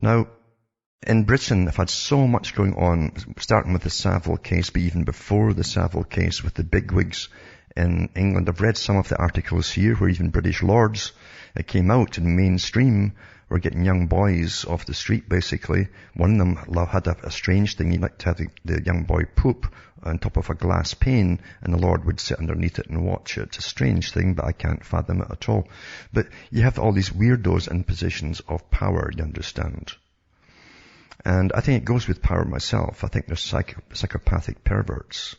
Now, in Britain, I've had so much going on, starting with the Savile case, but even before the Savile case with the bigwigs in England. I've read some of the articles here where even British lords came out in mainstream were getting young boys off the street, basically. One of them had a strange thing. He liked to have the young boy poop on top of a glass pane, and the Lord would sit underneath it and watch it. It's a strange thing, but I can't fathom it at all. But you have all these weirdos in positions of power, you understand. And I think it goes with power myself. I think they're psychopathic perverts,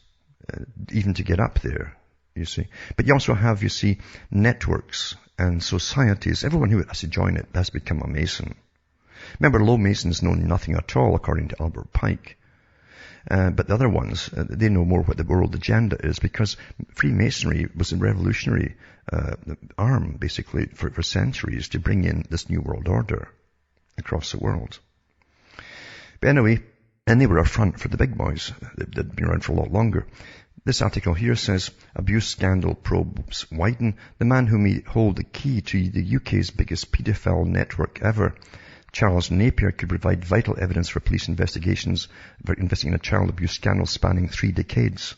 even to get up there, you see. But you also have, you see, networks and societies. Everyone who has to join it has become a Mason. Remember, low Masons know nothing at all, according to Albert Pike. But the other ones, they know more what the world agenda is, because Freemasonry was a revolutionary arm, basically, for centuries to bring in this new world order across the world. But anyway, and they were a front for the big boys that had been around for a lot longer. This article here says, abuse scandal probes widen. The man who may hold the key to the UK's biggest paedophile network ever, Charles Napier, could provide vital evidence for police investigations for investigating a child abuse scandal spanning 3 decades.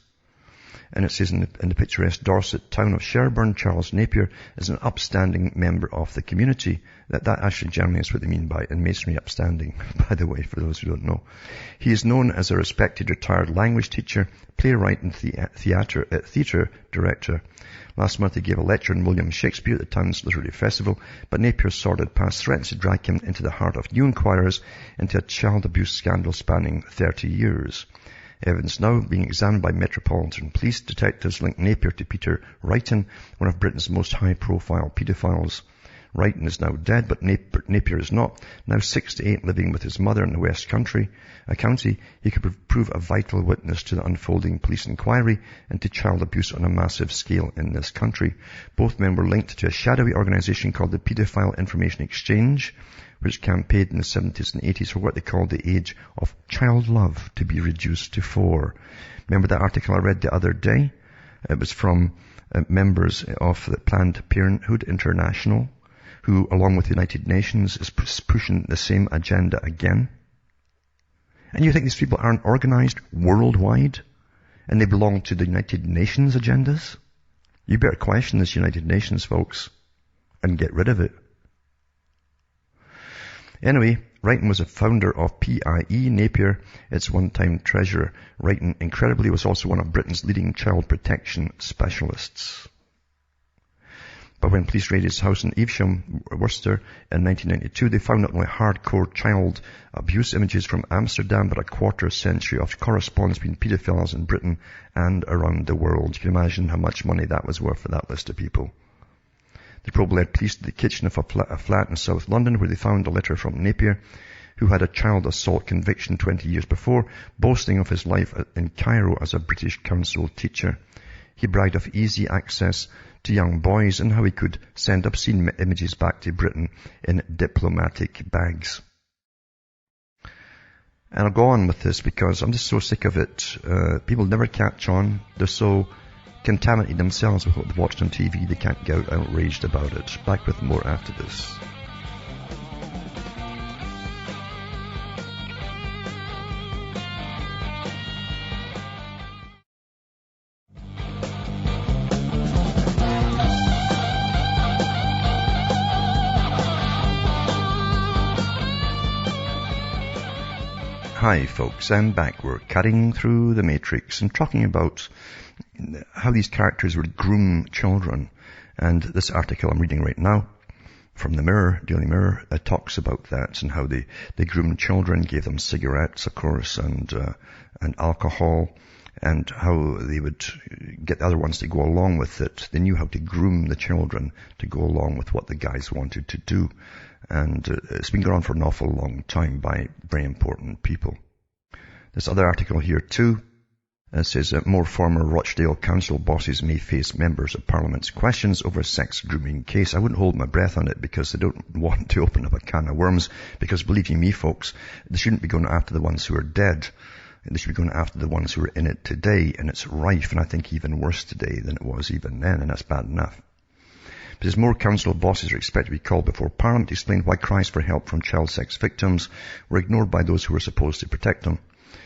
And it says in the picturesque Dorset town of Sherburn, Charles Napier is an upstanding member of the community. That actually generally is what they mean by in Masonry upstanding, by the way, for those who don't know. He is known as a respected retired language teacher, playwright and theatre director. Last month he gave a lecture on William Shakespeare at the town's literary festival, but Napier's sordid past threats to drag him into the heart of new inquirers into a child abuse scandal spanning 30 years. Evidence now being examined by Metropolitan Police. Detectives link Napier to Peter Wrighton, one of Britain's most high-profile paedophiles. Wrighton is now dead, but Napier is not. Now 68, living with his mother in the West County, he could prove a vital witness to the unfolding police inquiry into child abuse on a massive scale in this country. Both men were linked to a shadowy organization called the Paedophile Information Exchange, which campaigned in the 70s and 80s for what they called the age of child love to be reduced to 4. Remember that article I read the other day? It was from members of the Planned Parenthood International, who, along with the United Nations, is pushing the same agenda again. And you think these people aren't organized worldwide, and they belong to the United Nations agendas? You better question this United Nations, folks, and get rid of it. Anyway, Wrighton was a founder of PIE, Napier, its one-time treasurer. Wrighton, incredibly, was also one of Britain's leading child protection specialists. But when police raided his house in Evesham, Worcester, in 1992, they found not only hardcore child abuse images from Amsterdam, but a quarter century of correspondence between paedophiles in Britain and around the world. You can imagine how much money that was worth for that list of people. The probe led police to the kitchen of a flat in South London, where they found a letter from Napier, who had a child assault conviction 20 years before, boasting of his life in Cairo as a British Council teacher. He bragged of easy access to young boys and how he could send obscene images back to Britain in diplomatic bags. And I'll go on with this because I'm just so sick of it. People never catch on. They're so contaminated themselves with what they've watched on TV, they can't get out outraged about it. Back with more after this. Hi folks, I'm back. We're cutting through the matrix and talking about how these characters would groom children. And this article I'm reading right now from the Mirror, Daily Mirror, talks about that and how they groomed children, gave them cigarettes, of course, and alcohol, and how they would get the other ones to go along with it. They knew how to groom the children to go along with what the guys wanted to do. And it's been going on for an awful long time by very important people. This other article here too says that more former Rochdale Council bosses may face members of Parliament's questions over sex grooming case. I wouldn't hold my breath on it because they don't want to open up a can of worms, because believe you me folks, they shouldn't be going after the ones who are dead. They should be going after the ones who are in it today, and it's rife, and I think even worse today than it was even then, and that's bad enough. Because more council bosses are expected to be called before Parliament to explain why cries for help from child sex victims were ignored by those who were supposed to protect them.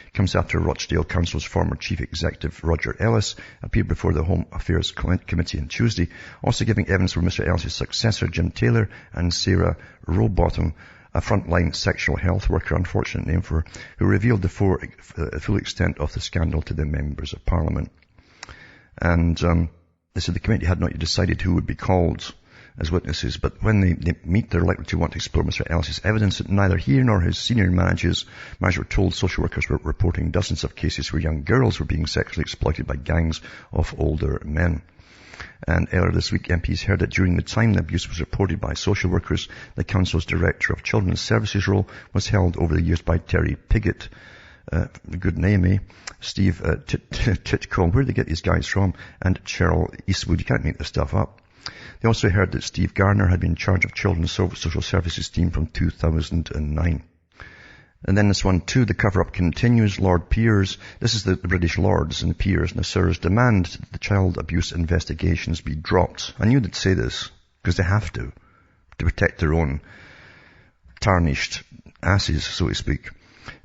It comes after Rochdale Council's former chief executive, Roger Ellis, appeared before the Home Affairs Committee on Tuesday, also giving evidence for Mr. Ellis' successor, Jim Taylor, and Sarah Rowbottom, a frontline sexual health worker, unfortunate name for her, who revealed the full extent of the scandal to the members of Parliament. And they said the committee had not yet decided who would be called as witnesses, but when they meet, they're likely to want to explore Mr. Ellis' evidence that neither he nor his senior managers were told social workers were reporting dozens of cases where young girls were being sexually exploited by gangs of older men. And earlier this week, MPs heard that during the time the abuse was reported by social workers, the Council's Director of Children's Services role was held over the years by Terry Pigott. Good name, eh? Steve Titcombe, where did they get these guys from? And Cheryl Eastwood. You can't make this stuff up. They also heard that Steve Garner had been in charge of Children's Social Services team from 2009. And then this one too, the cover-up continues. Lord Peers, this is the British Lords and Peers and the Sirs, demand that the child abuse investigations be dropped. I knew they'd say this, because they have to protect their own tarnished asses, so to speak.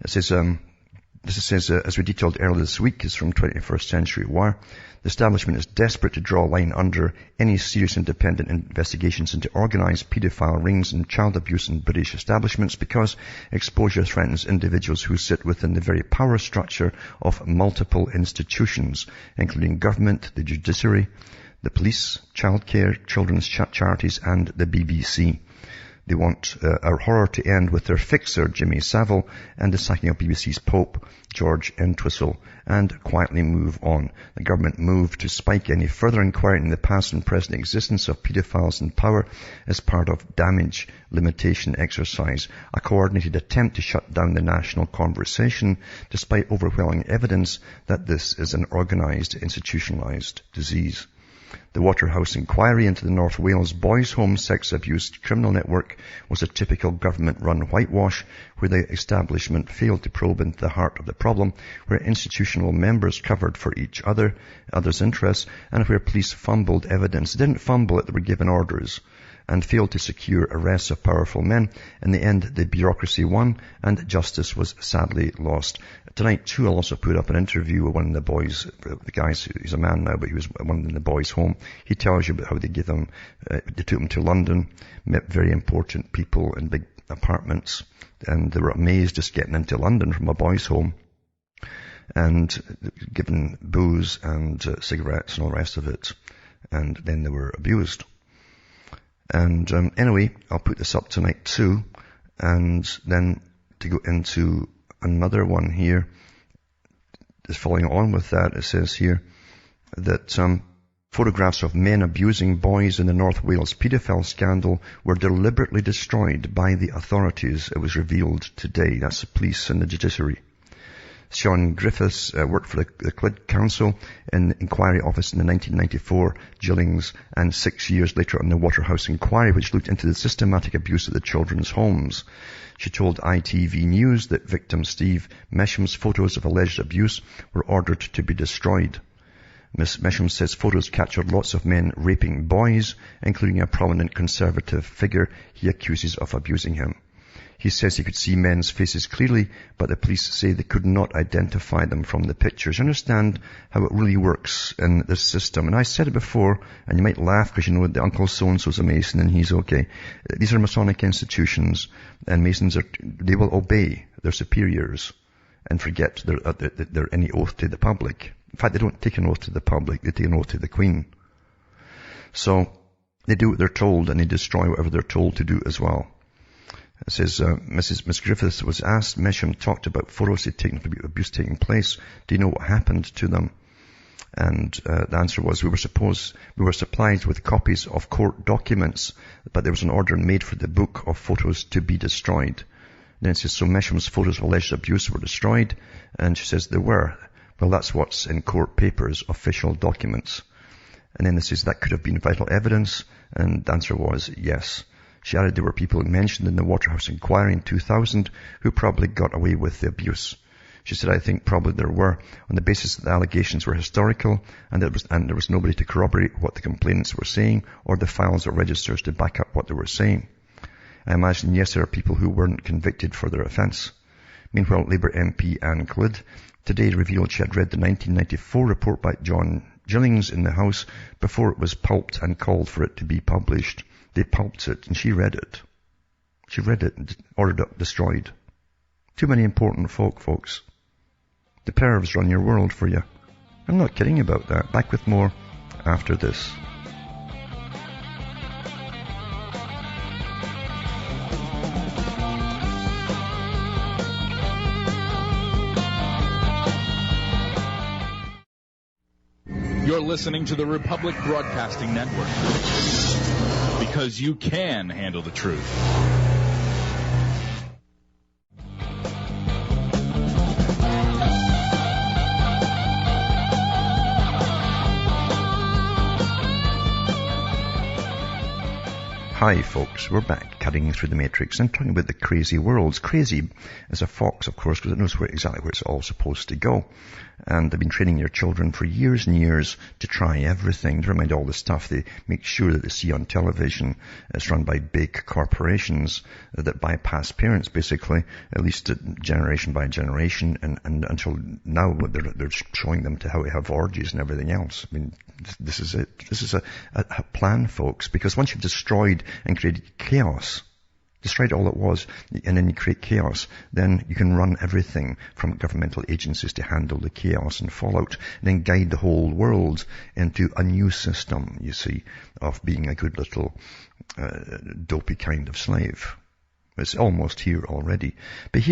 It says, as we detailed earlier this week, is from 21st Century Wire. The establishment is desperate to draw a line under any serious independent investigations into organised paedophile rings and child abuse in British establishments because exposure threatens individuals who sit within the very power structure of multiple institutions, including government, the judiciary, the police, childcare, children's charities and the BBC. They want our horror to end with their fixer, Jimmy Savile, and the sacking of BBC's Pope, George Entwistle, and quietly move on. The government moved to spike any further inquiry into the past and present existence of paedophiles in power as part of damage limitation exercise, a coordinated attempt to shut down the national conversation, despite overwhelming evidence that this is an organised, institutionalised disease. The Waterhouse inquiry into the North Wales boys' home sex abuse criminal network was a typical government-run whitewash where the establishment failed to probe into the heart of the problem, where institutional members covered for each other's interests, and where police fumbled evidence. They didn't fumble it, they were given orders, and failed to secure arrests of powerful men. In the end, the bureaucracy won, and justice was sadly lost. Tonight, too, I'll also put up an interview with one of the boys, the guys, he's a man now, but he was one in the boys' home. He tells you about how they give him, they took him to London, met very important people in big apartments, and they were amazed just getting into London from a boys' home, and given booze and cigarettes and all the rest of it, and then they were abused. And anyway, I'll put this up tonight too, and then to go into another one here, just following on with that, it says here that photographs of men abusing boys in the North Wales paedophile scandal were deliberately destroyed by the authorities, it was revealed today. That's the police and the judiciary. Sean Griffiths worked for the Clyd Council in the inquiry office in the 1994 Gillings, and 6 years later on the Waterhouse inquiry, which looked into the systematic abuse of the children's homes. She told ITV News that victim Steve Mesham's photos of alleged abuse were ordered to be destroyed. Ms. Mesham says photos captured lots of men raping boys, including a prominent conservative figure he accuses of abusing him. He says he could see men's faces clearly, but the police say they could not identify them from the pictures. You understand how it really works in this system. And I said it before, and you might laugh because you know that Uncle So-and-so's a Mason and he's okay. These are Masonic institutions, and Masons they will obey their superiors and forget their any oath to the public. In fact, they don't take an oath to the public, they take an oath to the Queen. So they do what they're told, and they destroy whatever they're told to do as well. It says, Miss Griffiths was asked, Mesham talked about photos he'd taken of abuse taking place. Do you know what happened to them? And the answer was, we were supplied with copies of court documents, but there was an order made for the book of photos to be destroyed. Then it says, so Mesham's photos of alleged abuse were destroyed? And she says, they were. Well, that's what's in court papers, official documents. And then it says, that could have been vital evidence? And the answer was, yes. She added there were people mentioned in the Waterhouse inquiry in 2000 who probably got away with the abuse. She said, I think probably there were, on the basis that the allegations were historical and there was nobody to corroborate what the complainants were saying or the files or registers to back up what they were saying. I imagine, yes, there are people who weren't convicted for their offence. Meanwhile, Labour MP Anne Clyde today revealed she had read the 1994 report by John Gillings in the House before it was pulped and called for it to be published. They pulped it and she read it. She read it and ordered it destroyed. Too many important folks. The pervs run your world for you. I'm not kidding about that. Back with more after this. You're listening to the Republic Broadcasting Network. Because you can handle the truth. Hi folks, we're back cutting through the matrix and talking about the crazy worlds. Crazy is a fox, of course, because it knows exactly where it's all supposed to go. And they've been training your children for years and years to try everything. Never mind all the stuff they make sure that they see on television. It's run by big corporations that bypass parents, basically, at least generation by generation. And until now, they're showing them to how to have orgies and everything else. I mean, this is it. This is a plan, folks, because once you've destroyed and created chaos, destroyed all it was, and then you create chaos, then you can run everything from governmental agencies to handle the chaos and fallout, and then guide the whole world into a new system, you see, of being a good little dopey kind of slave. It's almost here already. But here